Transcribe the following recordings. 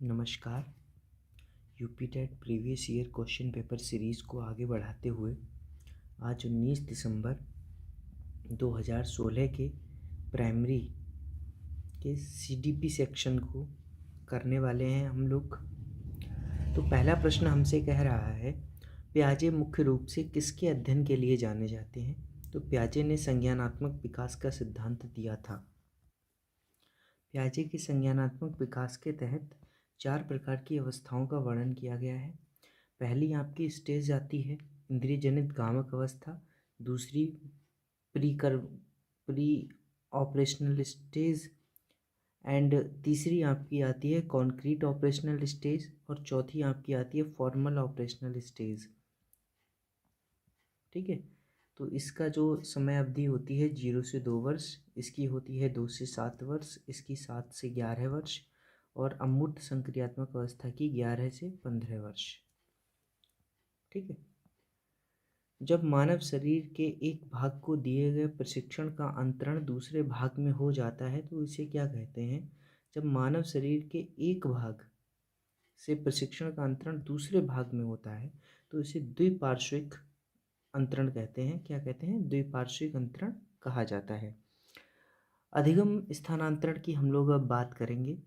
नमस्कार। UP TET previous year question paper series को आगे बढ़ाते हुए आज 19 दिसंबर 2016 के प्राइमरी के सीडीपी सेक्शन को करने वाले हैं हम लोग। तो पहला प्रश्न हमसे कह रहा है, पियाजे मुख्य रूप से किसके अध्ययन के लिए जाने जाते हैं? तो पियाजे ने संज्ञानात्मक विकास का सिद्धांत दिया था। पियाजे के संज्ञानात्मक विकास के तहत 4 प्रकार की अवस्थाओं का वर्णन किया गया है। पहली आपकी स्टेज आती है इंद्रिय जनित गामक अवस्था, दूसरी प्री ऑपरेशनल स्टेज एंड तीसरी आपकी आती है कॉन्क्रीट ऑपरेशनल स्टेज और चौथी आपकी आती है फॉर्मल ऑपरेशनल स्टेज। ठीक है, तो इसका जो समय अवधि होती है 0 से 2 वर्ष, इसकी होती है 2 से 7 वर्ष, इसकी 7 से 11 वर्ष और अमूर्त संक्रियात्मक अवस्था की 11 से 15 वर्ष। ठीक है, जब मानव शरीर के एक भाग को दिए गए प्रशिक्षण का अंतरण दूसरे भाग में हो जाता है तो इसे क्या कहते हैं? जब मानव शरीर के एक भाग से प्रशिक्षण का अंतरण दूसरे भाग में होता है तो इसे द्विपार्श्विक अंतरण कहते हैं। क्या कहते हैं? द्विपार्श्विक अंतरण कहा जाता है। अधिगम स्थानांतरण की हम लोग अब बात करेंगे।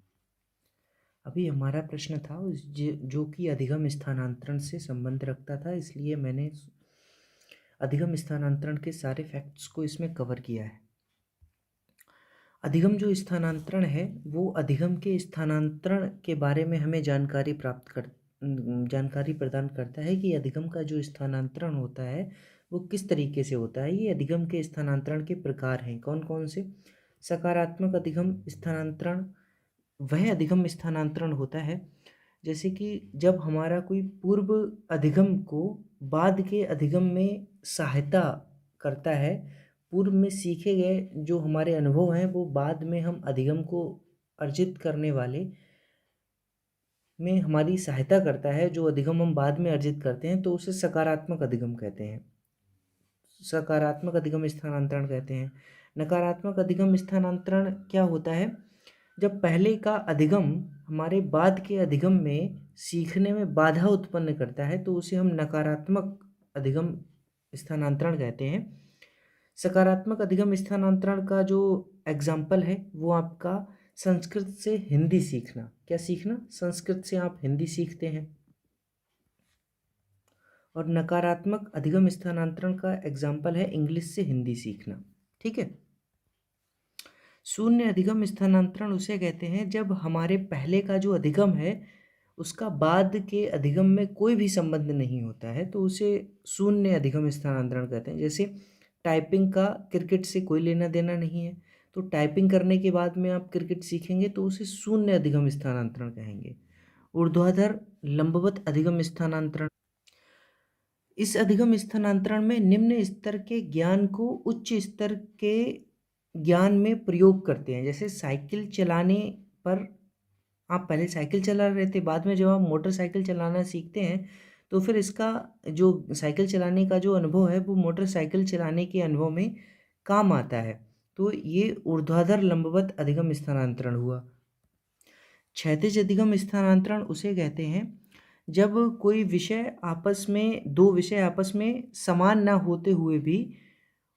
अभी हमारा प्रश्न था जो कि अधिगम स्थानांतरण से संबंध रखता था, इसलिए मैंने अधिगम स्थानांतरण के सारे फैक्ट्स को इसमें कवर किया है। अधिगम जो स्थानांतरण है वो अधिगम के स्थानांतरण के बारे में हमें जानकारी प्रदान करता है कि अधिगम का जो स्थानांतरण होता है वो किस तरीके से होता है। ये अधिगम के स्थानांतरण के प्रकार हैं, कौन कौन से? सकारात्मक अधिगम स्थानांतरण वह अधिगम स्थानांतरण होता है जैसे कि जब हमारा कोई पूर्व अधिगम को बाद के अधिगम में सहायता करता है। पूर्व में सीखे गए जो हमारे अनुभव हैं वो बाद में हम अधिगम को अर्जित करने वाले में हमारी सहायता करता है। जो अधिगम हम बाद में अर्जित करते हैं तो उसे सकारात्मक अधिगम कहते हैं, सकारात्मक अधिगम स्थानांतरण कहते हैं। नकारात्मक अधिगम स्थानांतरण क्या होता है? जब पहले का अधिगम हमारे बाद के अधिगम में सीखने में बाधा उत्पन्न करता है तो उसे हम नकारात्मक अधिगम स्थानांतरण कहते हैं। सकारात्मक अधिगम स्थानांतरण का जो एग्जाम्पल है वो आपका संस्कृत से हिंदी सीखना। क्या सीखना? संस्कृत से आप हिंदी सीखते हैं। और नकारात्मक अधिगम स्थानांतरण का एग्जाम्पल है इंग्लिश से हिंदी सीखना। ठीक है, शून्य अधिगम स्थानांतरण उसे कहते हैं जब हमारे पहले का जो अधिगम है उसका बाद के अधिगम में कोई भी संबंध नहीं होता है तो उसे शून्य अधिगम स्थानांतरण कहते हैं। जैसे टाइपिंग का क्रिकेट से कोई लेना देना नहीं है, तो टाइपिंग करने के बाद में आप क्रिकेट सीखेंगे तो उसे शून्य अधिगम स्थानांतरण कहेंगे। ऊर्ध्वाधर लंबवत अधिगम स्थानांतरण, इस अधिगम स्थानांतरण में निम्न स्तर के ज्ञान को उच्च स्तर के ज्ञान में प्रयोग करते हैं। जैसे साइकिल चलाने पर आप पहले साइकिल चला रहे थे, बाद में जब आप मोटरसाइकिल चलाना सीखते हैं तो फिर इसका जो साइकिल चलाने का जो अनुभव है वो मोटरसाइकिल चलाने के अनुभव में काम आता है। तो ये ऊर्ध्वाधर लंबवत अधिगम स्थानांतरण हुआ। क्षैतिज अधिगम स्थानांतरण उसे कहते हैं जब कोई विषय आपस में, दो विषय आपस में समान ना होते हुए भी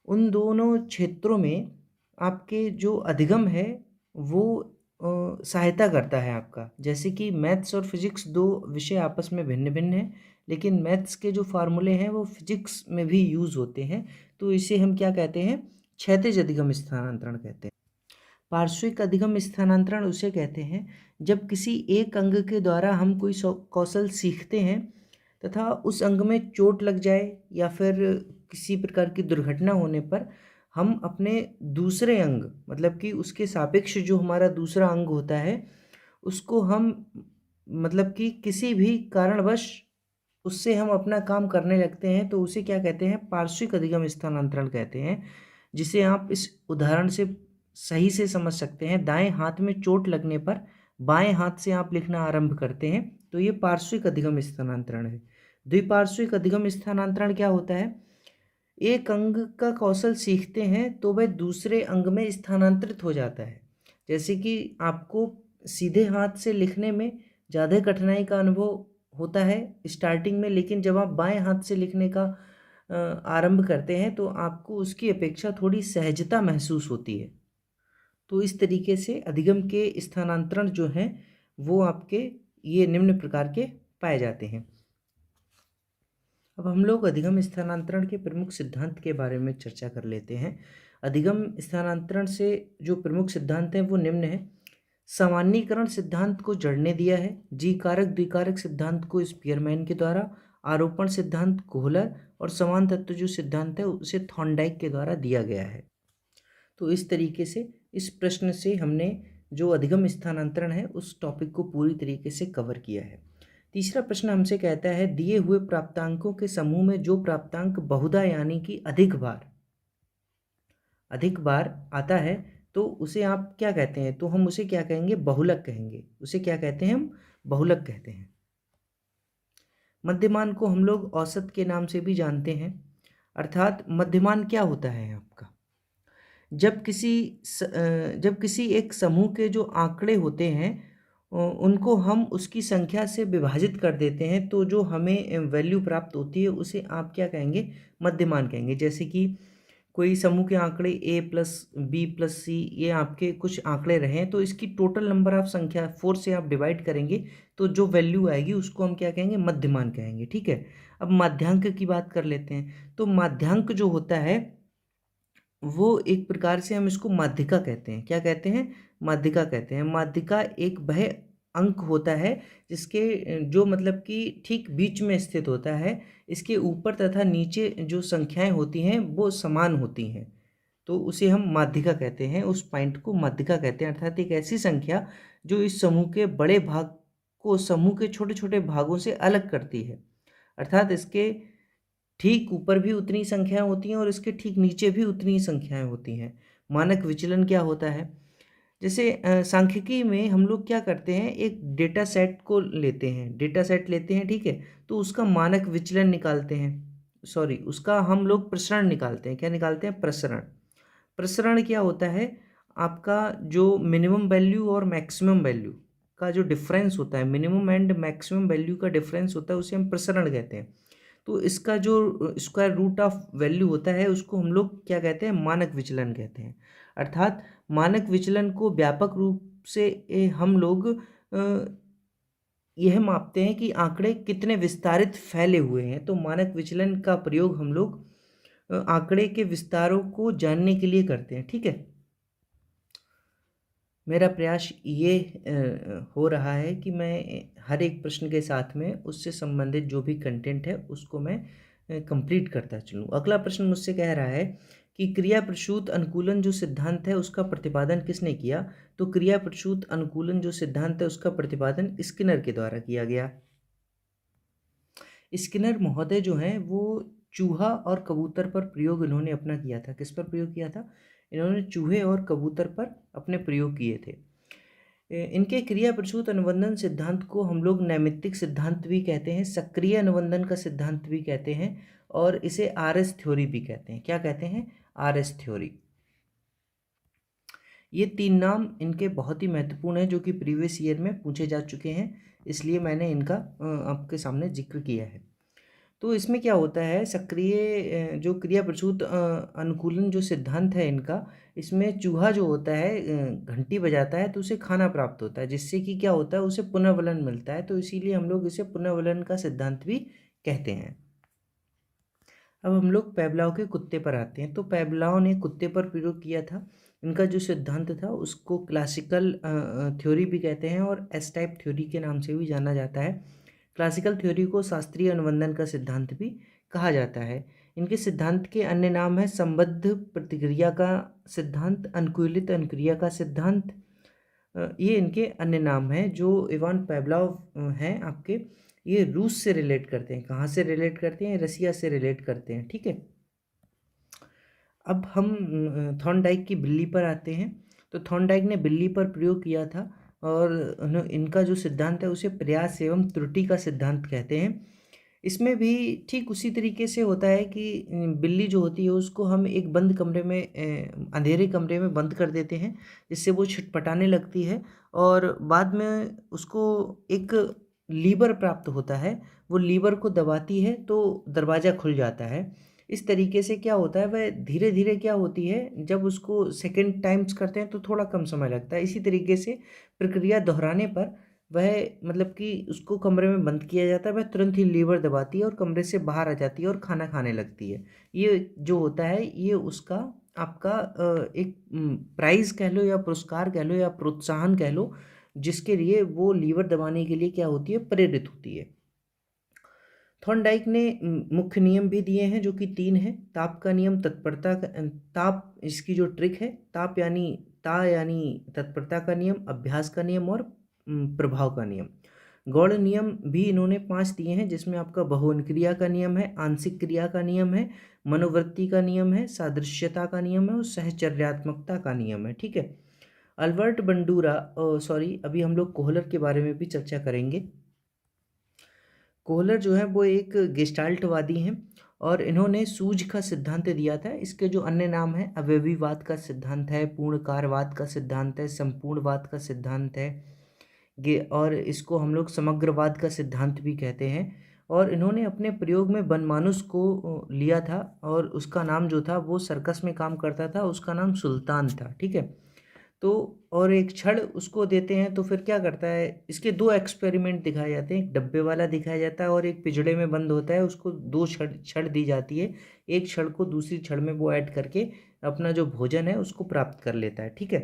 उन दोनों क्षेत्रों में आपके जो अधिगम है वो सहायता करता है आपका। जैसे कि मैथ्स और फिजिक्स दो विषय आपस में भिन्न भिन्न हैं, लेकिन मैथ्स के जो फार्मूले हैं वो फिजिक्स में भी यूज़ होते हैं, तो इसे हम क्या कहते हैं? क्षैतिज अधिगम स्थानांतरण कहते हैं। पार्श्विक अधिगम स्थानांतरण उसे कहते हैं जब किसी एक अंग के द्वारा हम कोई कौशल सीखते हैं तथा उस अंग में चोट लग जाए या फिर किसी प्रकार की दुर्घटना होने पर हम अपने दूसरे अंग, मतलब कि उसके सापेक्ष जो हमारा दूसरा अंग होता है उसको हम, मतलब कि किसी भी कारणवश उससे हम अपना काम करने लगते हैं तो उसे क्या कहते हैं? पार्श्विक अधिगम स्थानांतरण कहते हैं। जिसे आप इस उदाहरण से सही से समझ सकते हैं। दाएं हाथ में चोट लगने पर बाएं हाथ से आप लिखना आरंभ करते हैं तो ये पार्श्विक अधिगम स्थानांतरण है। द्विपार्श्विक अधिगम स्थानांतरण क्या होता है? एक अंग का कौशल सीखते हैं तो वह दूसरे अंग में स्थानांतरित हो जाता है। जैसे कि आपको सीधे हाथ से लिखने में ज़्यादा कठिनाई का अनुभव होता है स्टार्टिंग में, लेकिन जब आप बाएं हाथ से लिखने का आरंभ करते हैं तो आपको उसकी अपेक्षा थोड़ी सहजता महसूस होती है। तो इस तरीके से अधिगम के स्थानांतरण जो हैं वो आपके ये निम्न प्रकार के पाए जाते हैं। अब हम लोग अधिगम स्थानांतरण के प्रमुख सिद्धांत के बारे में चर्चा कर लेते हैं। अधिगम स्थानांतरण से जो प्रमुख सिद्धांत हैं वो निम्न है। सामान्यीकरण सिद्धांत को जड़ने दिया है। जी कारक द्विकारक सिद्धांत को स्पीयरमैन के द्वारा, आरोपण सिद्धांत कोहलर और समान तत्व जो सिद्धांत है उसे थॉर्नडाइक के द्वारा दिया गया है। तो इस तरीके से इस प्रश्न से हमने जो अधिगम स्थानांतरण है उस टॉपिक को पूरी तरीके से कवर किया है। तीसरा प्रश्न हमसे कहता है दिए हुए प्राप्तांकों के समूह में जो प्राप्तांक बहुधा यानी कि अधिक बार आता है तो उसे आप क्या कहते हैं? तो हम उसे क्या कहेंगे? बहुलक कहेंगे। उसे क्या कहते हैं? हम बहुलक कहते हैं। मध्यमान को हम लोग औसत के नाम से भी जानते हैं। अर्थात मध्यमान क्या होता है आपका? जब किसी एक समूह के जो आंकड़े होते हैं उनको हम उसकी संख्या से विभाजित कर देते हैं तो जो हमें वैल्यू प्राप्त होती है उसे आप क्या कहेंगे? मध्यमान कहेंगे। जैसे कि कोई समूह के आंकड़े a प्लस बी प्लस सी ये आपके कुछ आंकड़े रहे हैं तो इसकी टोटल नंबर ऑफ संख्या 4 से आप डिवाइड करेंगे तो जो वैल्यू आएगी उसको हम क्या कहेंगे? मध्यमान कहेंगे। ठीक है। अब माध्यांक की बात कर लेते हैं। तो माध्यांक जो होता है वो एक प्रकार से हम इसको माध्यिका कहते हैं। क्या कहते हैं? माध्यिका कहते हैं। माध्यिका एक वह अंक होता है जिसके जो मतलब कि ठीक बीच में स्थित होता है। इसके ऊपर तथा नीचे जो संख्याएं होती हैं वो समान होती हैं तो उसे हम माध्यिका कहते हैं। उस पॉइंट को माध्यिका कहते हैं। अर्थात एक ऐसी संख्या जो इस समूह के बड़े भाग को समूह के छोटे छोटे भागों से अलग करती है। अर्थात इसके ठीक ऊपर भी उतनी संख्याएं होती हैं और इसके ठीक नीचे भी उतनी ही संख्याएं होती हैं। मानक विचलन क्या होता है? जैसे सांख्यिकी में हम लोग क्या करते हैं? एक डेटा सेट को लेते हैं, डेटा सेट लेते हैं, ठीक है, तो उसका मानक विचलन निकालते हैं। सॉरी, उसका हम लोग प्रसरण निकालते हैं। क्या निकालते हैं? प्रसरण। प्रसरण क्या होता है? आपका जो मिनिमम वैल्यू और मैक्सिमम वैल्यू का जो डिफरेंस होता है, मिनिमम एंड मैक्सिमम वैल्यू का डिफरेंस होता है उसे हम प्रसरण कहते हैं। तो इसका जो स्क्वायर रूट ऑफ वैल्यू होता है उसको हम लोग क्या कहते हैं? मानक विचलन कहते हैं। अर्थात मानक विचलन को व्यापक रूप से हम लोग यह मापते हैं कि आंकड़े कितने विस्तारित फैले हुए हैं। तो मानक विचलन का प्रयोग हम लोग आंकड़े के विस्तारों को जानने के लिए करते हैं। ठीक है। मेरा प्रयास ये हो रहा है कि मैं हर एक प्रश्न के साथ में उससे संबंधित जो भी कंटेंट है उसको मैं कंप्लीट करता चलूँ। अगला प्रश्न मुझसे कह रहा है कि क्रिया प्रसूत अनुकूलन जो सिद्धांत है उसका प्रतिपादन किसने किया? तो क्रिया प्रसूत अनुकूलन जो सिद्धांत है उसका प्रतिपादन स्किनर के द्वारा किया गया। स्किनर महोदय जो हैं वो चूहा और कबूतर पर प्रयोग इन्होंने अपना किया था। किस पर प्रयोग किया था? इन्होंने चूहे और कबूतर पर अपने प्रयोग किए थे। इनके क्रिया प्रसूत अनुबंधन सिद्धांत को हम लोग नैमित्तिक सिद्धांत भी कहते हैं, सक्रिय अनुबंधन का सिद्धांत भी कहते हैं और इसे आरएस थ्योरी भी कहते हैं। क्या कहते हैं? RS theory. ये 3 नाम इनके बहुत ही महत्वपूर्ण हैं जो कि प्रीवियस ईयर में पूछे जा चुके हैं, इसलिए मैंने इनका आपके सामने जिक्र किया है। तो इसमें क्या होता है? सक्रिय जो क्रिया प्रसूत अनुकूलन जो सिद्धांत है इनका, इसमें चूहा जो होता है घंटी बजाता है तो उसे खाना प्राप्त होता है, जिससे कि क्या होता है? उसे पुनर्वलन मिलता है। तो इसीलिए हम लोग इसे पुनर्वलन का सिद्धांत भी कहते हैं। अब हम लोग पैबलाव के कुत्ते पर आते हैं। तो पैबलाव ने कुत्ते पर प्रयोग किया था। इनका जो सिद्धांत था उसको क्लासिकल थ्योरी भी कहते हैं और एस टाइप थ्योरी के नाम से भी जाना जाता है। क्लासिकल थ्योरी को शास्त्रीय अनुबंधन का सिद्धांत भी कहा जाता है। इनके सिद्धांत के अन्य नाम है संबद्ध प्रतिक्रिया का सिद्धांत, अनुकूलित अनुक्रिया का सिद्धांत। ये इनके अन्य नाम हैं जो इवान पैबलाव हैं आपके, ये रूस से रिलेट करते हैं। कहाँ से रिलेट करते हैं? रसिया से रिलेट करते हैं। ठीक है। अब हम थॉर्नडाइक की बिल्ली पर आते हैं। तो थॉर्नडाइक ने बिल्ली पर प्रयोग किया था और इनका जो सिद्धांत है उसे प्रयास एवं त्रुटि का सिद्धांत कहते हैं। इसमें भी ठीक उसी तरीके से होता है कि बिल्ली जो होती है उसको हम एक बंद कमरे में अंधेरे कमरे में बंद कर देते हैं, जिससे वो छटपटाने लगती है और बाद में उसको एक लीवर प्राप्त होता है, वो लीवर को दबाती है तो दरवाज़ा खुल जाता है। इस तरीके से क्या होता है, वह धीरे-धीरे क्या होती है, जब उसको सेकंड टाइम्स करते हैं तो थोड़ा कम समय लगता है। इसी तरीके से प्रक्रिया दोहराने पर वह मतलब कि उसको कमरे में बंद किया जाता है, वह तुरंत ही लीवर दबाती है और कमरे से बाहर आ जाती है और खाना खाने लगती है। ये जो होता है ये उसका आपका एक प्राइज़ कह लो या पुरस्कार कह लो या प्रोत्साहन कह लो, जिसके लिए वो लीवर दबाने के लिए क्या होती है, प्रेरित होती है। थॉर्नडाइक ने मुख्य नियम भी दिए हैं जो कि 3 हैं। ताप का नियम, तत्परता का ताप इसकी जो ट्रिक है, ताप यानी तत्परता का नियम, अभ्यास का नियम और प्रभाव का नियम। गौड़ नियम भी इन्होंने 5 दिए हैं, जिसमें आपका बहुवचन क्रिया का नियम है, आंशिक क्रिया का नियम है, मनोवृत्ति का नियम है, सादृश्यता का नियम है और सहचर्यात्मकता का नियम है। ठीक है। अल्बर्ट बंडूरा सॉरी अभी हम लोग कोहलर के बारे में भी चर्चा करेंगे। कोहलर जो है वो एक गेस्टाल्टवादी हैं और इन्होंने सूझ का सिद्धांत दिया था। इसके जो अन्य नाम हैं, अवयवीवाद का सिद्धांत है, पूर्णकारवाद का सिद्धांत है, संपूर्णवाद का सिद्धांत है, ये और इसको हम लोग समग्रवाद का सिद्धांत भी कहते हैं। और इन्होंने अपने प्रयोग में बनमानुस को लिया था और उसका नाम जो था वो सर्कस में काम करता था, उसका नाम सुल्तान था। ठीक है। तो और एक छड़ उसको देते हैं तो फिर क्या करता है, इसके 2 एक्सपेरिमेंट दिखाए जाते हैं, एक डब्बे वाला दिखाया जाता है और एक पिंजड़े में बंद होता है, उसको 2 छड़ छड़ दी जाती है, एक छड़ को दूसरी छड़ में वो ऐड करके अपना जो भोजन है उसको प्राप्त कर लेता है। ठीक है।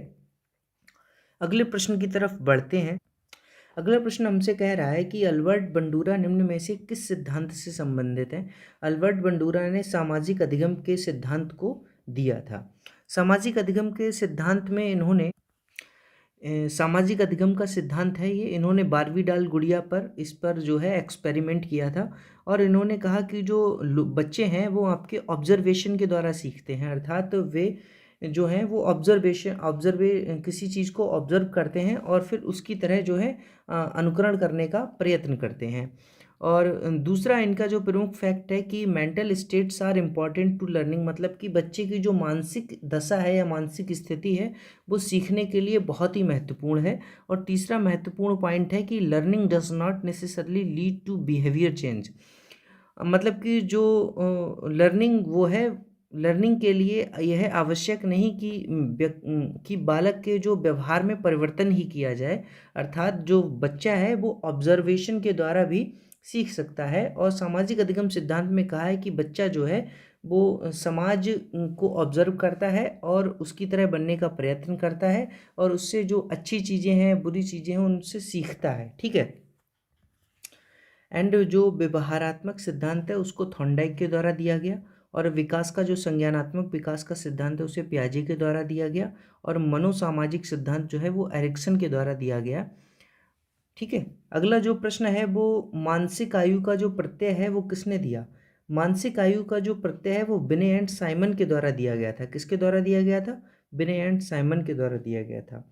अगले प्रश्न की तरफ बढ़ते हैं। अगला प्रश्न हमसे कह रहा है कि अल्बर्ट बंडूरा निम्न में से किस सिद्धांत से संबंधित है। अल्बर्ट बंडूरा ने सामाजिक अधिगम के सिद्धांत को दिया था। सामाजिक अधिगम के सिद्धांत में इन्होंने सामाजिक अधिगम का सिद्धांत है ये, इन्होंने बारबीडाल गुड़िया पर इस पर जो है एक्सपेरिमेंट किया था और इन्होंने कहा कि जो बच्चे हैं वो आपके ऑब्जर्वेशन के द्वारा सीखते हैं, अर्थात वे जो हैं वो किसी चीज़ को ऑब्जर्व करते हैं और फिर उसकी तरह जो है अनुकरण करने का प्रयत्न करते हैं। और दूसरा इनका जो प्रमुख फैक्ट है कि mental states are important to learning, मतलब कि बच्चे की जो मानसिक दशा है या मानसिक स्थिति है वो सीखने के लिए बहुत ही महत्वपूर्ण है। और तीसरा महत्वपूर्ण पॉइंट है कि learning does not necessarily lead to behaviour change, मतलब कि जो लर्निंग वो है, लर्निंग के लिए यह आवश्यक नहीं कि कि बालक के जो व्यवहार में परिवर्तन ही किया जाए, अर्थात जो बच्चा है वो ऑब्जर्वेशन के द्वारा भी सीख सकता है। और सामाजिक अधिगम सिद्धांत में कहा है कि बच्चा जो है वो समाज को ऑब्जर्व करता है और उसकी तरह बनने का प्रयत्न करता है और उससे जो अच्छी चीज़ें हैं बुरी चीज़ें हैं उनसे सीखता है। ठीक है। एंड जो व्यवहारात्मक सिद्धांत है उसको थॉर्नडाइक के द्वारा दिया गया और विकास का जो संज्ञानात्मक विकास का सिद्धांत है उसे पियाजे के द्वारा दिया गया और मनोसामाजिक सिद्धांत जो है वो एरिक्सन के द्वारा दिया गया। ठीक है। अगला जो प्रश्न है वो मानसिक आयु का जो प्रत्यय है वो किसने दिया। मानसिक आयु का जो प्रत्यय है वो बिने एंड साइमन के द्वारा दिया गया था। किसके द्वारा दिया गया था? बिने एंड साइमन के द्वारा दिया गया था।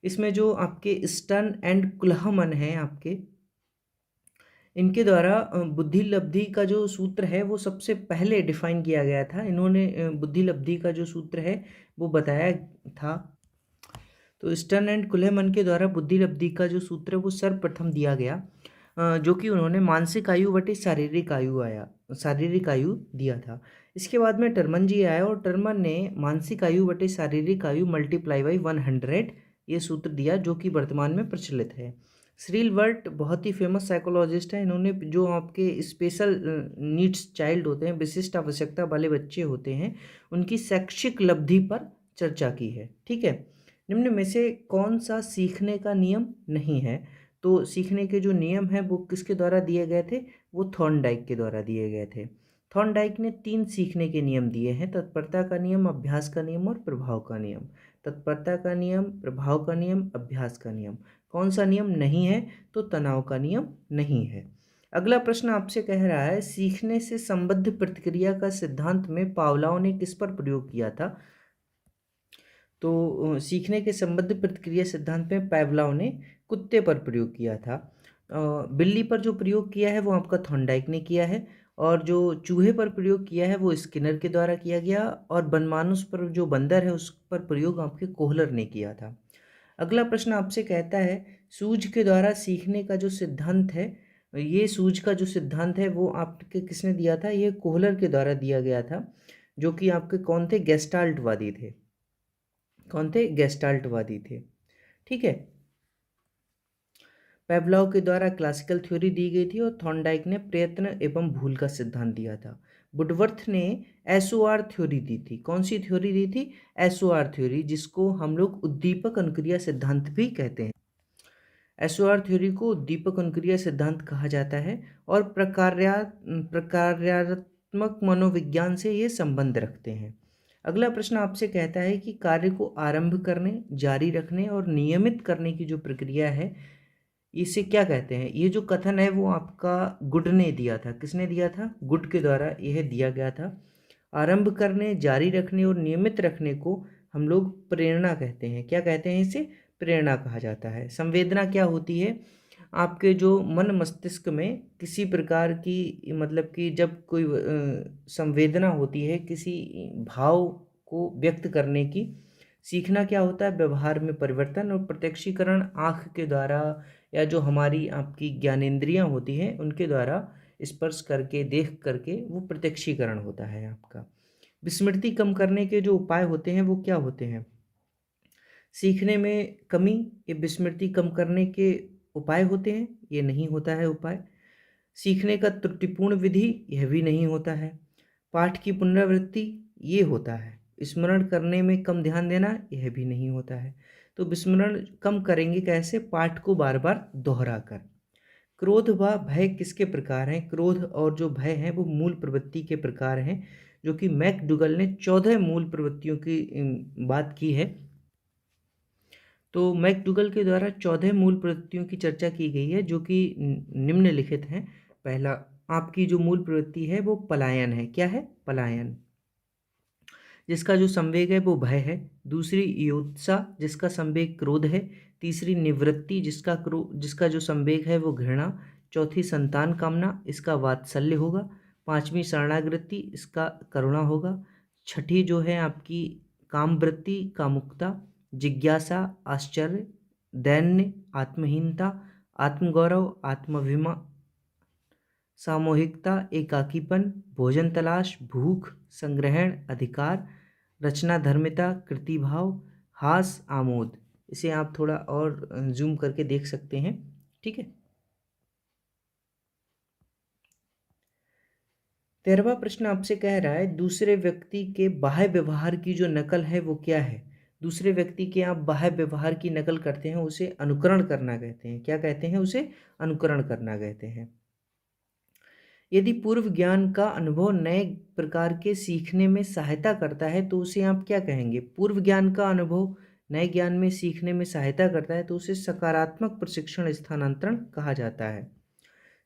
इसमें जो आपके स्टर्न एंड कुलहमन है आपके, इनके द्वारा बुद्धि लब्धि का जो सूत्र है वो सबसे पहले डिफाइन किया गया था। इन्होंने बुद्धि लब्धि का जो सूत्र है वो बताया था। तो स्टर्न एंड कुलेमन के द्वारा बुद्धि लब्धि का जो सूत्र है वो सर्वप्रथम दिया गया, जो कि उन्होंने मानसिक आयु बटे शारीरिक आयु दिया था। इसके बाद में टर्मन जी आया और टर्मन ने मानसिक आयु बटे शारीरिक आयु मल्टीप्लाई बाई 100 ये सूत्र दिया, जो कि वर्तमान में प्रचलित है। श्रीलवर्ट बहुत ही फेमस साइकोलॉजिस्ट है। इन्होंने जो आपके स्पेशल नीड्स चाइल्ड होते हैं, विशिष्ट आवश्यकता वाले बच्चे होते हैं, उनकी शैक्षिक लब्धि पर चर्चा की है। ठीक है। निम्न में से कौन सा सीखने का नियम नहीं है? तो सीखने के जो नियम हैं वो किसके द्वारा दिए गए थे? वो थॉर्नडाइक के द्वारा दिए गए थे। थॉर्नडाइक ने 3 सीखने के नियम दिए हैं, तत्परता का नियम, अभ्यास का नियम और प्रभाव का नियम। तत्परता का नियम, प्रभाव का नियम, अभ्यास का नियम। कौन सा नियम नहीं है? तो तनाव का नियम नहीं है। अगला प्रश्न आपसे कह रहा है सीखने से संबद्ध प्रतिक्रिया का सिद्धांत में पावलोव ने किस पर प्रयोग किया था? तो सीखने के संबद्ध प्रतिक्रिया सिद्धांत में पावलोव ने कुत्ते पर प्रयोग किया था। बिल्ली पर जो प्रयोग किया है वो आपका थॉर्नडाइक ने किया है, और जो चूहे पर प्रयोग किया है वो स्किनर के द्वारा किया गया, और बनमानुस पर जो बंदर है उस पर प्रयोग आपके कोहलर ने किया था। अगला प्रश्न आपसे कहता है, सूझ के द्वारा सीखने का जो सिद्धांत है, ये सूझ का जो सिद्धांत है वो आपके किसने दिया था? ये कोहलर के द्वारा दिया गया था, जो कि आपके कौन थे? गेस्टाल्टवादी थे। कौन थे? गेस्टाल्टवादी थे। ठीक है। पेवलॉव के द्वारा क्लासिकल थ्योरी दी गई थी, और थॉर्नडाइक ने प्रयत्न एवं भूल का सिद्धांत दिया था। वुडवर्थ ने एसओआर थ्योरी दी थी। कौन सी थ्योरी दी थी? एसओआर थ्योरी, जिसको हम लोग उद्दीपक अनुक्रिया सिद्धांत भी कहते हैं। एसओआर थ्योरी को उद्दीपक अनुक्रिया सिद्धांत कहा जाता है, और प्रकार्यात्मक मनोविज्ञान से ये संबंध रखते हैं। अगला प्रश्न आपसे कहता है कि कार्य को आरंभ करने, जारी रखने और नियमित करने की जो प्रक्रिया है, इसे क्या कहते हैं? ये जो कथन है वो आपका गुड ने दिया था। किसने दिया था? गुड के द्वारा यह दिया गया था। आरंभ करने, जारी रखने और नियमित रखने को हम लोग प्रेरणा कहते हैं। क्या कहते हैं? इसे प्रेरणा कहा जाता है। संवेदना क्या होती है? आपके जो मन मस्तिष्क में किसी प्रकार की, मतलब कि जब कोई संवेदना होती है किसी भाव को व्यक्त करने की। सीखना क्या होता है? व्यवहार में परिवर्तन। और प्रत्यक्षीकरण आँख के द्वारा, या जो हमारी आपकी ज्ञानेंद्रियां होती हैं उनके द्वारा स्पर्श करके, देख करके, वो प्रत्यक्षीकरण होता है आपका। विस्मृति कम करने के जो उपाय होते हैं वो क्या होते हैं? सीखने में कमी, ये विस्मृति कम करने के उपाय होते हैं? ये नहीं होता है उपाय। सीखने का त्रुटिपूर्ण विधि, यह भी नहीं होता है। पाठ की पुनरावृत्ति, ये होता है। स्मरण करने में कम ध्यान देना, यह भी नहीं होता है। तो विस्मरण कम करेंगे कैसे? पाठ को बार बार दोहरा कर। क्रोध व भय किसके प्रकार हैं? क्रोध और जो भय हैं वो मूल प्रवृत्ति के प्रकार हैं, जो कि मैकडुगल ने 14 मूल प्रवृत्तियों की बात की है। तो मैकडुगल के द्वारा 14 मूल प्रवृत्तियों की चर्चा की गई है, जो कि निम्नलिखित हैं। पहला, आपकी जो मूल प्रवृत्ति है वो पलायन है। क्या है? पलायन, जिसका जो संवेग है वो भय है। दूसरी, ईयोत्सा, जिसका संवेग क्रोध है। तीसरी, निवृत्ति, जिसका जो संवेग है वो घृणा। चौथी, संतान कामना, इसका वात्सल्य होगा। पांचवी, शरणागति, इसका करुणा होगा। छठी जो है आपकी कामवृत्ति, कामुकता। जिज्ञासा, आश्चर्य। दैन्य, आत्महीनता। आत्मगौरव, आत्माभिमान। सामूहिकता, एकाकीपन। भोजन तलाश, भूख। संग्रहण, अधिकार। रचना धर्मिता, कृतिभाव। हास, आमोद। इसे आप थोड़ा और जूम करके देख सकते हैं। ठीक है। 13वां प्रश्न आपसे कह रहा है, दूसरे व्यक्ति के बाह्य व्यवहार की जो नकल है वो क्या है? दूसरे व्यक्ति के आप बाह्य व्यवहार की नकल करते हैं, उसे अनुकरण करना कहते हैं। क्या कहते हैं? उसे अनुकरण करना कहते हैं। यदि पूर्व ज्ञान का अनुभव नए प्रकार के सीखने में सहायता करता है तो उसे आप क्या कहेंगे? पूर्व ज्ञान का अनुभव नए ज्ञान में सीखने में सहायता करता है तो उसे सकारात्मक प्रशिक्षण स्थानांतरण कहा जाता है।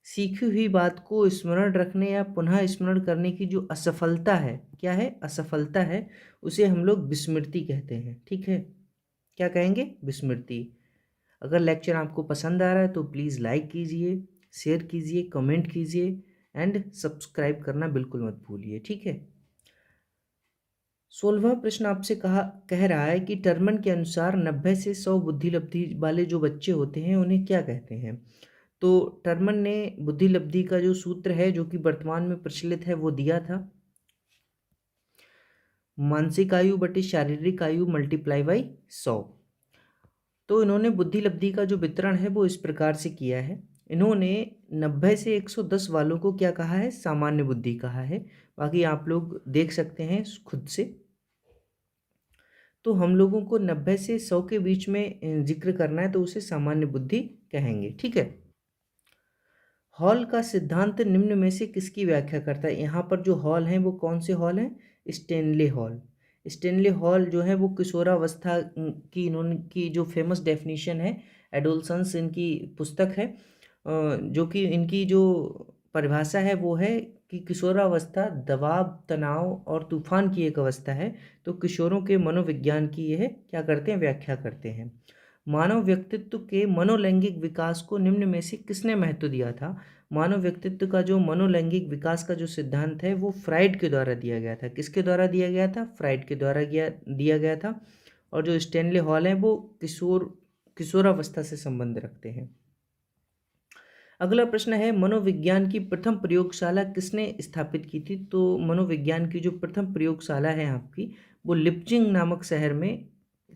सीखी हुई बात को स्मरण रखने या पुनः स्मरण करने की जो असफलता है, क्या है? असफलता है, उसे हम लोग विस्मृति कहते हैं। ठीक है। क्या कहेंगे? विस्मृति। अगर लेक्चर आपको पसंद आ रहा है तो प्लीज़ लाइक कीजिए, शेयर कीजिए, कमेंट कीजिए एंड सब्सक्राइब करना बिल्कुल मत भूलिए। ठीक है। 16वां प्रश्न आपसे कह रहा है कि टर्मन के अनुसार 90 से 100 बुद्धि लब्धि वाले जो बच्चे होते हैं उन्हें क्या कहते हैं? तो टर्मन ने बुद्धि लब्धि का जो सूत्र है, जो कि वर्तमान में प्रचलित है, वो दिया था, मानसिक आयु बटे शारीरिक आयु मल्टीप्लाई बाई 100। तो इन्होंने बुद्धि लब्धि का जो वितरण है वो इस प्रकार से किया है। इन्होंने 90 से 110 वालों को क्या कहा है? सामान्य बुद्धि कहा है। बाकी आप लोग देख सकते हैं खुद से। तो हम लोगों को 90 से 100 के बीच में जिक्र करना है तो उसे सामान्य बुद्धि कहेंगे। ठीक है। हॉल का सिद्धांत निम्न में से किसकी व्याख्या करता है? यहाँ पर जो हॉल हैं वो कौन से हॉल हैं? Stanley hall. स्टेनले हॉल जो है वो किशोरावस्था की, इन्होंने की जो फेमस डेफिनेशन है, एडोलसेंस इनकी पुस्तक है, जो कि इनकी जो परिभाषा है वो है कि किशोरावस्था दबाव, तनाव और तूफान की एक अवस्था है। तो किशोरों के मनोविज्ञान की यह क्या करते हैं? व्याख्या करते हैं। मानव व्यक्तित्व के मनोलैंगिक विकास को निम्न में से किसने महत्व दिया था? मानव व्यक्तित्व का जो मनोलैंगिक विकास का जो सिद्धांत है वो फ्राइड के द्वारा दिया गया था। किसके द्वारा दिया गया था? फ्राइड के द्वारा दिया गया था। और जो स्टैनले हॉल है वो किशोरावस्था से संबंध रखते हैं। अगला प्रश्न है, मनोविज्ञान की प्रथम प्रयोगशाला किसने स्थापित की थी? तो मनोविज्ञान की जो प्रथम प्रयोगशाला है आपकी, वो लिप्जिंग नामक शहर में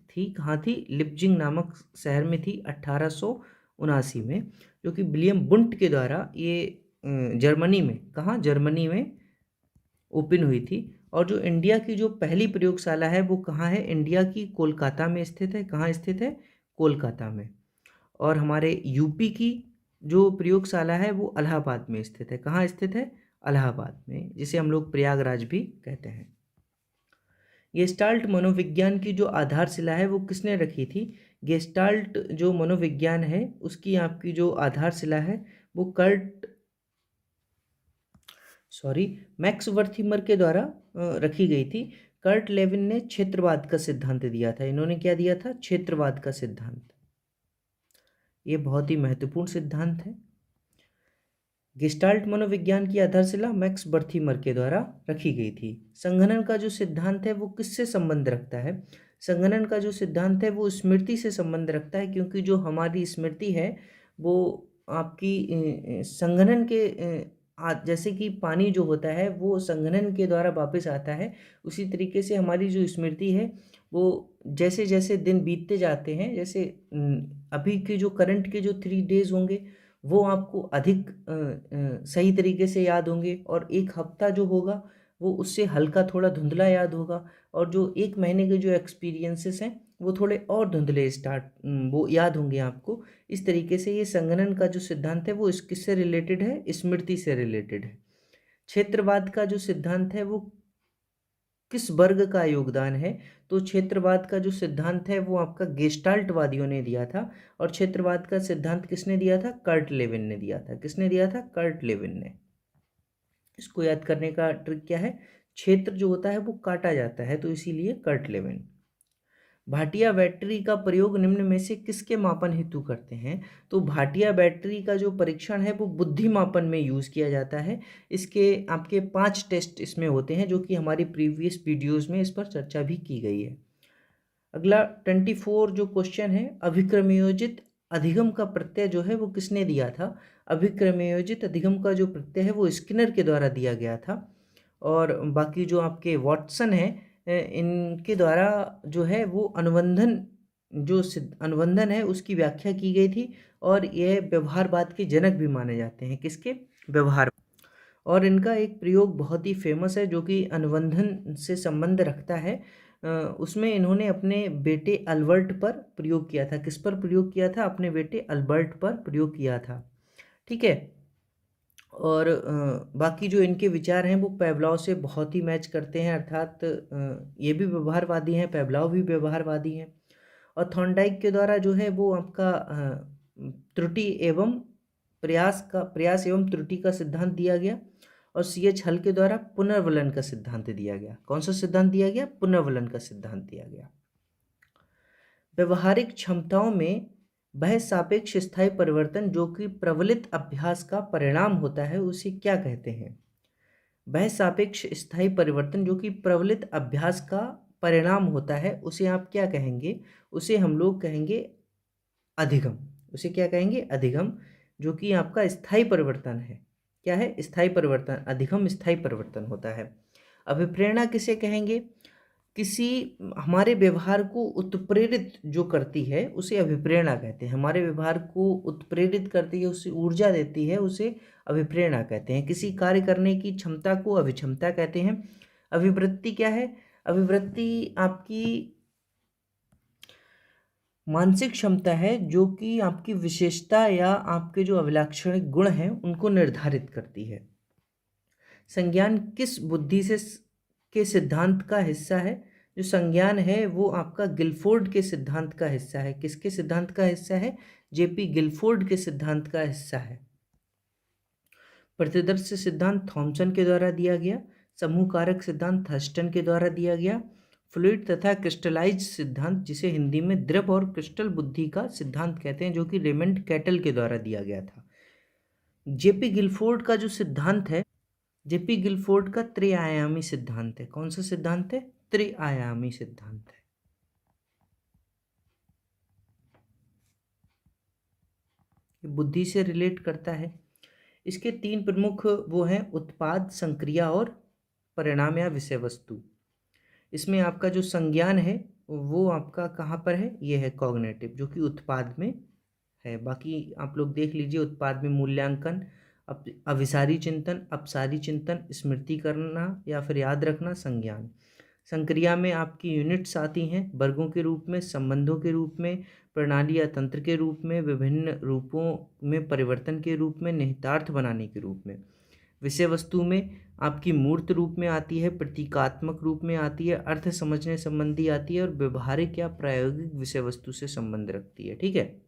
थी। कहाँ थी? लिप्जिंग नामक शहर में थी 1879 में, जो कि विलियम बुंट के द्वारा ये जर्मनी में, कहाँ? जर्मनी में ओपन हुई थी। और जो इंडिया की जो पहली प्रयोगशाला है वो कहाँ है? इंडिया की कोलकाता में स्थित है। कहाँ स्थित है? कोलकाता में। और हमारे यूपी की जो प्रयोगशाला है वो इलाहाबाद में स्थित है। कहाँ स्थित है? इलाहाबाद में, जिसे हम लोग प्रयागराज भी कहते हैं। गेस्टाल्ट मनोविज्ञान की जो आधारशिला है वो किसने रखी थी? गेस्टाल्ट जो मनोविज्ञान है उसकी आपकी जो आधारशिला है वो मैक्स वर्थीमर के द्वारा रखी गई थी। कर्ट लेविन ने क्षेत्रवाद का सिद्धांत दिया था। इन्होंने क्या दिया था? क्षेत्रवाद का सिद्धांत। ये बहुत ही महत्वपूर्ण सिद्धांत है। गेस्टाल्ट मनोविज्ञान की आधारशिला मैक्स बर्थीमर के द्वारा रखी गई थी। संघनन का जो सिद्धांत है वो किससे संबंध रखता है? संघनन का जो सिद्धांत है वो स्मृति से संबंध रखता है, क्योंकि जो हमारी स्मृति है वो आपकी संघनन के जैसे कि पानी जो होता है वो संघनन के द्वारा वापस आता है, उसी तरीके से हमारी जो स्मृति है वो जैसे जैसे दिन बीतते जाते हैं, जैसे अभी के जो करंट के जो 3 डेज होंगे वो आपको अधिक सही तरीके से याद होंगे, और एक हफ्ता जो होगा वो उससे हल्का थोड़ा धुंधला याद होगा, और जो 1 महीने के जो एक्सपीरियंसेस हैं वो थोड़े और धुंधले वो याद होंगे आपको। इस तरीके से ये संगणन का जो सिद्धांत है वो किससे रिलेटेड है? स्मृति से रिलेटेड है। क्षेत्रवाद का जो सिद्धांत है वो किस वर्ग का योगदान है? तो क्षेत्रवाद का जो सिद्धांत है वो आपका गेस्टाल्टवादियों ने दिया था। और क्षेत्रवाद का सिद्धांत किसने दिया था? कर्ट लेविन ने दिया था। किसने दिया था? कर्ट लेविन ने। इसको याद करने का ट्रिक क्या है? क्षेत्र जो होता है वो काटा जाता है, तो इसीलिए कर्ट लेविन। भाटिया बैटरी का प्रयोग निम्न में से किसके मापन हेतु करते हैं? तो भाटिया बैटरी का जो परीक्षण है वो बुद्धि मापन में यूज़ किया जाता है। इसके आपके 5 टेस्ट इसमें होते हैं, जो कि हमारी प्रीवियस वीडियोस में इस पर चर्चा भी की गई है। अगला 24 जो क्वेश्चन है, अभिक्रमयोजित अधिगम का प्रत्यय जो है वो किसने दिया था? अभिक्रमयोजित अधिगम का जो प्रत्यय है वो स्किनर के द्वारा दिया गया था। और बाकी जो आपके वॉटसन है, इनके द्वारा जो है वो अनुबंधन है उसकी व्याख्या की गई थी, और यह व्यवहारवाद के जनक भी माने जाते हैं। किसके? व्यवहार। और इनका एक प्रयोग बहुत ही फेमस है जो कि अनुबंधन से संबंध रखता है। उसमें इन्होंने अपने बेटे अल्बर्ट पर प्रयोग किया था। किस पर प्रयोग किया था? अपने बेटे अल्बर्ट पर प्रयोग किया था। ठीक है। और बाकी जो इनके विचार हैं वो पेवलॉव से बहुत ही मैच करते हैं, अर्थात ये भी व्यवहारवादी हैं, पेवलॉव भी व्यवहारवादी हैं। और थॉर्नडाइक के द्वारा जो है वो आपका त्रुटि एवं प्रयास एवं त्रुटि का सिद्धांत दिया गया। और CH हल के द्वारा पुनर्वलन का सिद्धांत दिया गया। कौन सा सिद्धांत दिया गया? पुनर्वलन का सिद्धांत दिया गया। व्यवहारिक क्षमताओं में वह सापेक्ष स्थायी परिवर्तन जो कि प्रबलित अभ्यास का परिणाम होता है उसे क्या कहते हैं? वह सापेक्ष स्थायी परिवर्तन जो कि प्रबलित अभ्यास का परिणाम होता है उसे आप क्या कहेंगे? उसे हम लोग कहेंगे अधिगम। उसे क्या कहेंगे? अधिगम, जो कि आपका स्थायी परिवर्तन है। क्या है? स्थायी परिवर्तन। अधिगम स्थायी परिवर्तन होता है। अभिप्रेरणा किसे कहेंगे? किसी हमारे व्यवहार को उत्प्रेरित जो करती है उसे अभिप्रेरणा कहते हैं। हमारे व्यवहार को उत्प्रेरित करती है, उसे ऊर्जा देती है, उसे अभिप्रेरणा कहते हैं। किसी कार्य करने की क्षमता को अभिक्षमता कहते हैं। अभिवृत्ति क्या है? अभिवृत्ति आपकी मानसिक क्षमता है जो कि आपकी विशेषता या आपके जो अभिलाक्षणिक गुण हैं उनको निर्धारित करती है। संज्ञान किस बुद्धि से के सिद्धांत का हिस्सा है? जो संज्ञान है वो आपका गिलफोर्ड के सिद्धांत का हिस्सा है। किसके सिद्धांत का हिस्सा है? JP गिलफोर्ड के सिद्धांत का हिस्सा है। प्रतिदर्श सिद्धांत थॉमसन के द्वारा दिया गया। समूह कारक सिद्धांत थर्स्टन के द्वारा दिया गया। फ्लूइड तथा क्रिस्टलाइज सिद्धांत, जिसे हिंदी में द्रव और क्रिस्टल बुद्धि का सिद्धांत कहते हैं, जो कि रेमंड कैटल के द्वारा दिया गया था। जेपी गिलफोर्ड का जो सिद्धांत है, जेपी गिलफोर्ड का त्रिआयामी सिद्धांत है। कौन सा सिद्धांत है? त्रिआयामी सिद्धांत है। ये बुद्धि से रिलेट करता है। इसके तीन प्रमुख वो हैं, उत्पाद, संक्रिया और परिणाम या विषय वस्तु। इसमें आपका जो संज्ञान है वो आपका कहाँ पर है? ये है कॉग्निटिव, जो कि उत्पाद में है। बाकी आप लोग देख लीजिए, उत्पाद में मूल्यांकन, अभिसारी चिंतन, अपसारी चिंतन, स्मृति करना या फिर याद रखना, संज्ञान। संक्रिया में आपकी यूनिट्स आती हैं वर्गों के रूप में, संबंधों के रूप में, प्रणाली या तंत्र के रूप में, विभिन्न रूपों में परिवर्तन के रूप में, निहितार्थ बनाने के रूप में। विषय वस्तु में आपकी मूर्त रूप में आती है, प्रतीकात्मक रूप में आती है, अर्थ समझने संबंधी आती है और व्यवहारिक या प्रायोगिक विषय वस्तु से संबंध रखती है। ठीक है।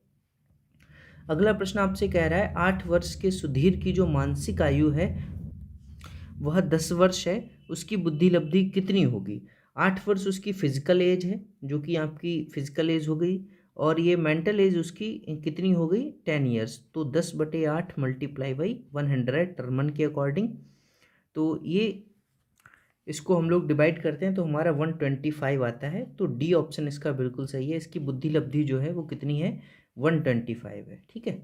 अगला प्रश्न आपसे कह रहा है 8 वर्ष के सुधीर की जो मानसिक आयु है वह 10 वर्ष है, उसकी बुद्धि लब्धि कितनी होगी? 8 वर्ष उसकी फिजिकल एज है, जो कि आपकी फिजिकल एज हो गई, और ये मेंटल एज उसकी कितनी हो गई? 10 ईयर्स। तो 10/8 मल्टीप्लाई बाई 100 टर्मन के अकॉर्डिंग, तो ये इसको हम लोग डिवाइड करते हैं तो हमारा 125 आता है। तो डी ऑप्शन इसका बिल्कुल सही है। इसकी बुद्धि लब्धि जो है वो कितनी है? 125 है। ठीक है।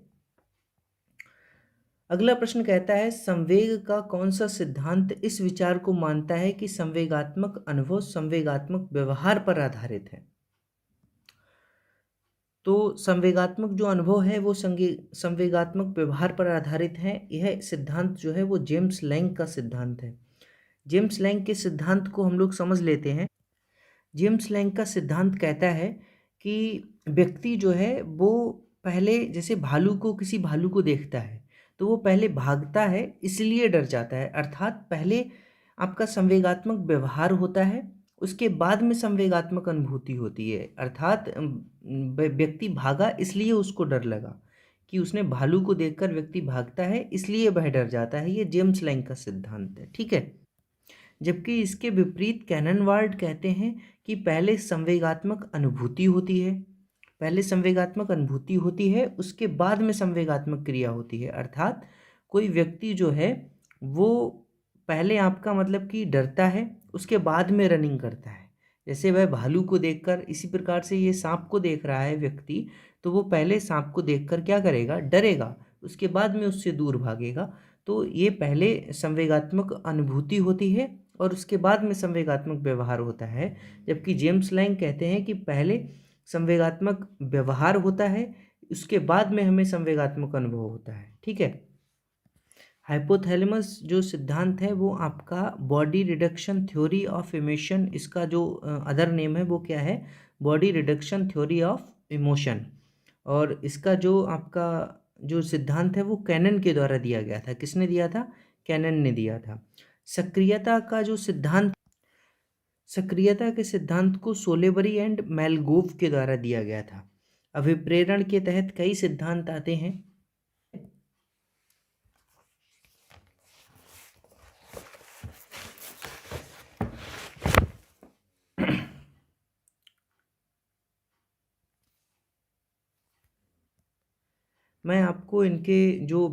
अगला प्रश्न कहता है संवेग का कौन सा सिद्धांत इस विचार को मानता है कि संवेगात्मक अनुभव संवेगात्मक व्यवहार पर आधारित है? तो संवेगात्मक जो अनुभव है वो संवेगात्मक व्यवहार पर आधारित है। यह सिद्धांत जो है वो जेम्स लैंग का सिद्धांत है। जेम्स लैंग के सिद्धांत को हम लोग समझ लेते हैं। जेम्स लैंग का सिद्धांत कहता है कि व्यक्ति जो है वो पहले, जैसे किसी भालू को देखता है तो वो पहले भागता है, इसलिए डर जाता है। अर्थात पहले आपका संवेगात्मक व्यवहार होता है, उसके बाद में संवेगात्मक अनुभूति होती है। अर्थात व्यक्ति भागा इसलिए उसको डर लगा, कि उसने भालू को देखकर व्यक्ति भागता है इसलिए वह डर जाता है। ये जेम्स लैंग का सिद्धांत है। ठीक है। जबकि इसके विपरीत कैननवार्ड कहते हैं कि पहले संवेगात्मक अनुभूति होती है, उसके बाद में संवेगात्मक क्रिया होती है। अर्थात कोई व्यक्ति जो है वो पहले आपका मतलब कि डरता है, उसके बाद में रनिंग करता है। जैसे वह भालू को देखकर, इसी प्रकार से ये सांप को देख रहा है व्यक्ति, तो वो पहले सांप को देखकर क्या करेगा? डरेगा, उसके बाद में उससे दूर भागेगा। तो ये पहले संवेगात्मक अनुभूति होती है और उसके बाद में संवेगात्मक व्यवहार होता है। जबकि जेम्स लैंग कहते हैं कि पहले संवेगात्मक व्यवहार होता है, उसके बाद में हमें संवेगात्मक अनुभव होता है। ठीक है। हाइपोथैलेमस जो सिद्धांत है वो आपका body reduction theory of emotion, इसका जो अदर नेम है वो क्या है? Body reduction theory of emotion. और इसका जो आपका जो सिद्धांत है वो कैनन के द्वारा दिया गया था। किसने दिया था? कैनन ने दिया था। सक्रियता के सिद्धांत को सोलेबरी एंड मेलगोव के द्वारा दिया गया था। अभिप्रेरण के तहत कई सिद्धांत आते हैं। मैं आपको इनके जो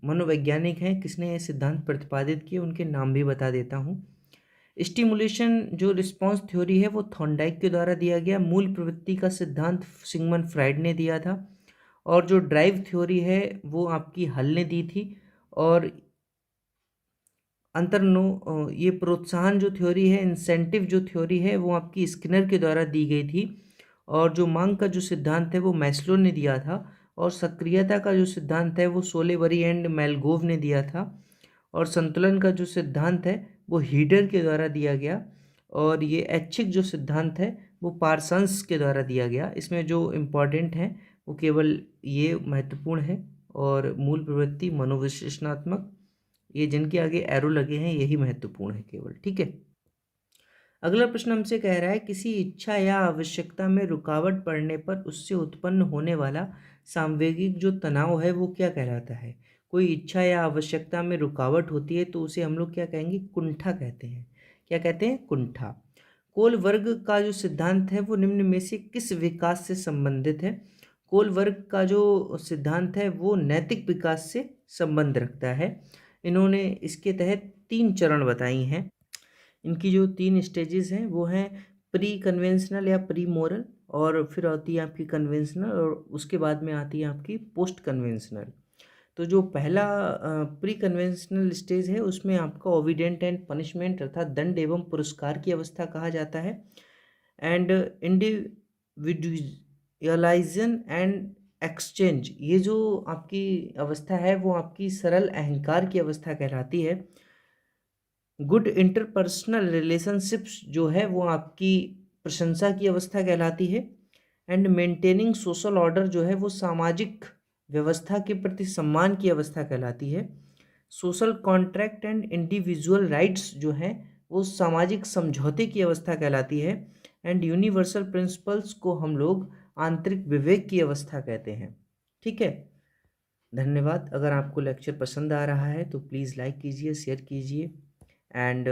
मनोवैज्ञानिक हैं, किसने ये सिद्धांत प्रतिपादित किए, उनके नाम भी बता देता हूँ। स्टिमुलेशन जो रिस्पॉन्स थ्योरी है वो थॉर्नडाइक के द्वारा दिया गया। मूल प्रवृत्ति का सिद्धांत सिगमंड फ्राइड ने दिया था। और जो ड्राइव थ्योरी है वो आपकी हल ने दी थी। और ये प्रोत्साहन जो थ्योरी है, इंसेंटिव जो थ्योरी है, वो आपकी स्किनर के द्वारा दी गई थी। और जो मांग का जो सिद्धांत है वो मैस्लो ने दिया था। और सक्रियता का जो सिद्धांत है वो सोलेबरी एंड मेलगोव ने दिया था। और संतुलन का जो सिद्धांत है वो हीडर के द्वारा दिया गया। और ये ऐच्छिक जो सिद्धांत है वो पार्सन्स के द्वारा दिया गया। इसमें जो इम्पॉर्टेंट है वो केवल ये महत्वपूर्ण है। और मूल प्रवृत्ति, मनोविश्लेषणात्मक, ये जिनके आगे एरो लगे हैं यही महत्वपूर्ण है केवल। ठीक है। अगला प्रश्न हमसे कह रहा है किसी इच्छा या आवश्यकता में रुकावट पड़ने पर उससे उत्पन्न होने वाला सांवेगिक जो तनाव है वो क्या कहलाता है? कोई इच्छा या आवश्यकता में रुकावट होती है तो उसे हम लोग क्या कहेंगे? कुंठा कहते हैं। क्या कहते हैं? कुंठा। कोल वर्ग का जो सिद्धांत है वो निम्न में से किस विकास से संबंधित है? कोल वर्ग का जो सिद्धांत है वो नैतिक विकास से संबंध रखता है। इन्होंने इसके तहत 3 चरण बताई हैं। इनकी जो 3 स्टेजेस हैं वो हैं प्री कन्वेंशनल या प्री मोरल, और फिर आती है आपकी कन्वेंशनल, और उसके बाद में आती है आपकी पोस्ट कन्वेंशनल। तो जो पहला प्री कन्वेंशनल स्टेज है उसमें आपका ओविडेंट एंड पनिशमेंट अर्थात दंड एवं पुरस्कार की अवस्था कहा जाता है। एंड इंडिविजुअलाइजेशन एंड एक्सचेंज, ये जो आपकी अवस्था है वो आपकी सरल अहंकार की अवस्था कहलाती है। गुड इंटरपर्सनल रिलेशनशिप्स जो है वो आपकी प्रशंसा की अवस्था कहलाती है। एंड मेंटेनिंग सोशल ऑर्डर जो है वो सामाजिक व्यवस्था के प्रति सम्मान की अवस्था कहलाती है। Social contract and individual rights जो हैं वो सामाजिक समझौते की अवस्था कहलाती है। एंड यूनिवर्सल प्रिंसिपल्स को हम लोग आंतरिक विवेक की अवस्था कहते हैं। ठीक है, धन्यवाद। अगर आपको लेक्चर पसंद आ रहा है तो प्लीज़ लाइक कीजिए, शेयर कीजिए एंड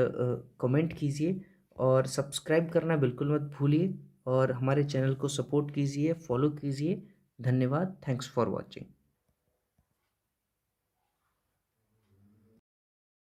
कमेंट कीजिए, और सब्सक्राइब करना बिल्कुल मत भूलिए, और हमारे चैनल को सपोर्ट कीजिए, फॉलो कीजिए। धन्यवाद। Thanks for watching.